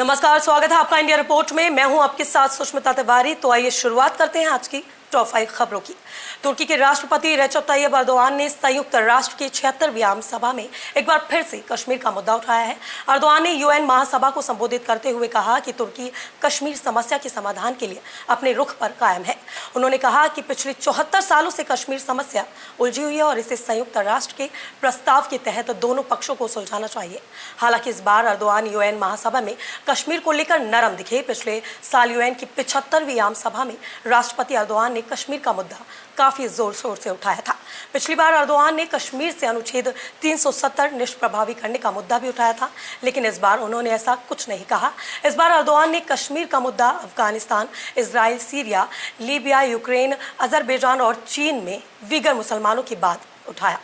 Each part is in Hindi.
नमस्कार, स्वागत है आपका इंडिया रिपोर्ट में। मैं हूं आपके साथ सुष्मिता तिवारी। तो आइए शुरुआत करते हैं आज की टॉप 5 खबरों की। तुर्की के राष्ट्रपति रेजप तैयब अर्दोआन ने संयुक्त राष्ट्र की 76वीं आम सभा में एक बार फिर से कश्मीर का मुद्दा उठाया है। अर्दोआन ने यूएन महासभा को संबोधित करते हुए कहा कि तुर्की कश्मीर समस्या के समाधान के लिए अपने रुख पर कायम है। उन्होंने कहा कि पिछले 74 सालों से कश्मीर समस्या उलझी हुई है और इसे संयुक्त राष्ट्र के प्रस्ताव के तहत दोनों पक्षों को सुलझाना चाहिए। हालांकि इस बार अर्दोआन यूएन महासभा में कश्मीर को लेकर नरम दिखे। पिछले साल यूएन की 75वीं आम सभा में राष्ट्रपति अर्दोआन ने कश्मीर का मुद्दा काफी जोर शोर से उठाया था। पिछली बार अर्दोआन ने कश्मीर से अनुच्छेद 370 निष्प्रभावी करने का मुद्दा भी उठाया था, लेकिन इस बार उन्होंने ऐसा कुछ नहीं कहा। इस बार अर्दोआन ने कश्मीर का मुद्दा Afghanistan, Israel, Syria, Libya, Ukraine, Azerbaijan और चीन में वीगर मुसलमानों की बात उठाया।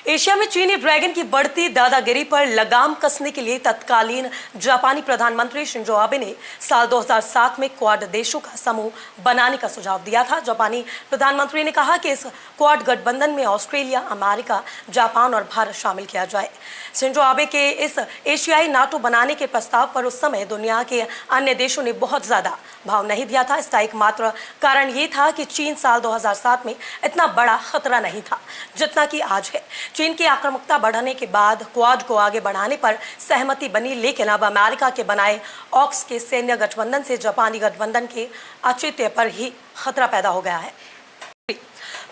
एशिया में चीनी ड्रैगन की बढ़ती दादागिरी पर लगाम कसने के लिए तत्कालीन जापानी प्रधानमंत्री शिंजो आबे ने साल 2007 में क्वाड देशों का समूह बनाने का सुझाव दिया था। जापानी प्रधानमंत्री ने कहा कि इस क्वाड गठबंधन में ऑस्ट्रेलिया, अमेरिका, जापान और भारत शामिल किया जाए। शिंजो आबे के इस एशियाई नाटो बनाने के प्रस्ताव पर उस समय दुनिया के अन्य देशों ने बहुत ज्यादा भाव नहीं दिया था। इसका एकमात्र कारण ये था कि चीन साल 2007 में इतना बड़ा खतरा नहीं था जितना कि आज है। चीन की आक्रामकता बढ़ने के बाद क्वाड को आगे बढ़ाने पर सहमति बनी, लेकिन अब अमेरिका के बनाए ऑक्स के सैन्य गठबंधन से जापानी गठबंधन के औचित्य पर ही खतरा पैदा हो गया है।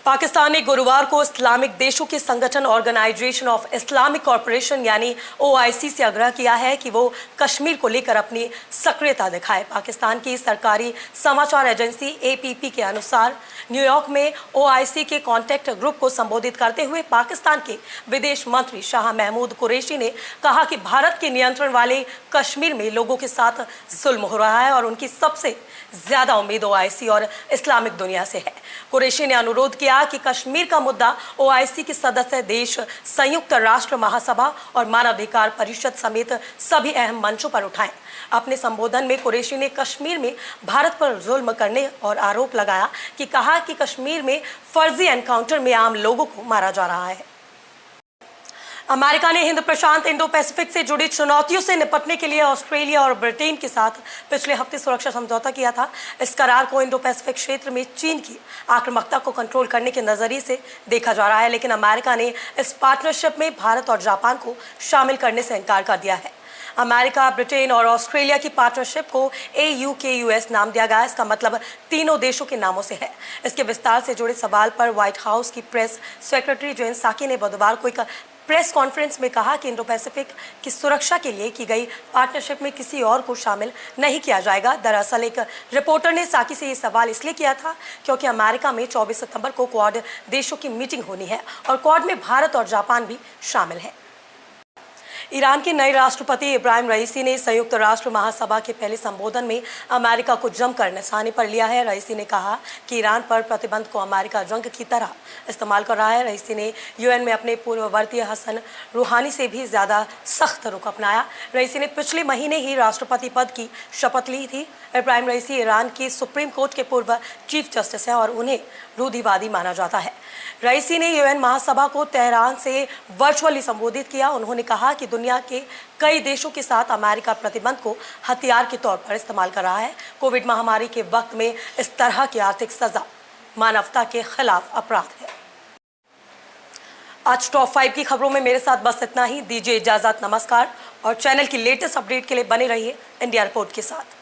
पाकिस्तान ने गुरुवार को इस्लामिक देशों के संगठन ऑर्गेनाइजेशन ऑफ इस्लामिक कॉरपोरेशन यानी OIC से आग्रह किया है कि वो कश्मीर को लेकर अपनी सक्रियता दिखाए। पाकिस्तान की सरकारी समाचार एजेंसी APP के अनुसार न्यूयॉर्क में OIC के कॉन्टैक्ट ग्रुप को संबोधित करते हुए पाकिस्तान के विदेश मंत्री शाह महमूद कुरैशी ने कहा कि भारत के नियंत्रण वाले कश्मीर में लोगों के साथ जुल्म हो रहा है और उनकी सबसे ज्यादा उम्मीद OIC और इस्लामिक दुनिया से है। कुरैशी ने अनुरोध किया कि कश्मीर का मुद्दा OIC के सदस्य देश, संयुक्त राष्ट्र महासभा और मानवाधिकार परिषद समेत सभी अहम मंचों पर उठाएं। अपने संबोधन में कुरैशी ने कश्मीर में भारत पर जुल्म करने और आरोप लगाया कि कहा कि कश्मीर में फर्जी एनकाउंटर में आम लोगों को मारा जा रहा है। अमेरिका ने हिंद प्रशांत इंडो पैसिफिक से जुड़ी चुनौतियों से निपटने के लिए ऑस्ट्रेलिया और ब्रिटेन के साथ पिछले हफ्ते सुरक्षा समझौता किया था। इस करार को इंडो पैसिफिक क्षेत्र में चीन की आक्रामकता को कंट्रोल करने के नजरिए से देखा जा रहा है, लेकिन अमेरिका ने इस पार्टनरशिप में भारत और जापान को शामिल करने से इनकार कर दिया है। अमेरिका, ब्रिटेन और ऑस्ट्रेलिया की पार्टनरशिप को AUKUS नाम दिया गया। इसका मतलब तीनों देशों के नामों से है। इसके विस्तार से जुड़े सवाल पर व्हाइट हाउस की प्रेस सेक्रेटरी जेन साकी ने बुधवार को एक प्रेस कॉन्फ्रेंस में कहा कि इंडो पैसिफिक की सुरक्षा के लिए की गई पार्टनरशिप में किसी और को शामिल नहीं किया जाएगा। दरअसल एक रिपोर्टर ने साकी से ये सवाल इसलिए किया था क्योंकि अमेरिका में 24 सितंबर को क्वाड देशों की मीटिंग होनी है और क्वाड में भारत और जापान भी शामिल है। ईरान के नए राष्ट्रपति इब्राहिम रईसी ने संयुक्त राष्ट्र महासभा के पहले संबोधन में अमेरिका को जमकर निशाने पर लिया है। रईसी ने कहा कि ईरान पर प्रतिबंध को अमेरिका जंग की तरह इस्तेमाल कर रहा है। रईसी ने यूएन में अपने पूर्ववर्ती हसन रूहानी से भी ज्यादा सख्त रुख अपनाया। रईसी ने पिछले महीने ही राष्ट्रपति पद की शपथ ली थी। इब्राहिम रईसी ईरान की सुप्रीम कोर्ट के पूर्व चीफ जस्टिस हैं और उन्हें रूढ़िवादी माना जाता है। रईसी ने यूएन महासभा को तेहरान से वर्चुअली संबोधित किया। उन्होंने कहा कि दुनिया के कई देशों के साथ अमेरिका प्रतिबंध को हथियार के तौर पर इस्तेमाल कर रहा है। कोविड महामारी के वक्त में इस तरह की आर्थिक सजा मानवता के खिलाफ अपराध है। आज टॉप 5 की खबरों में मेरे साथ बस इतना ही। दीजिए इजाजत, नमस्कार और चैनल की लेटेस्ट अपडेट के लिए बने रहिए इंडिया रिपोर्ट के साथ।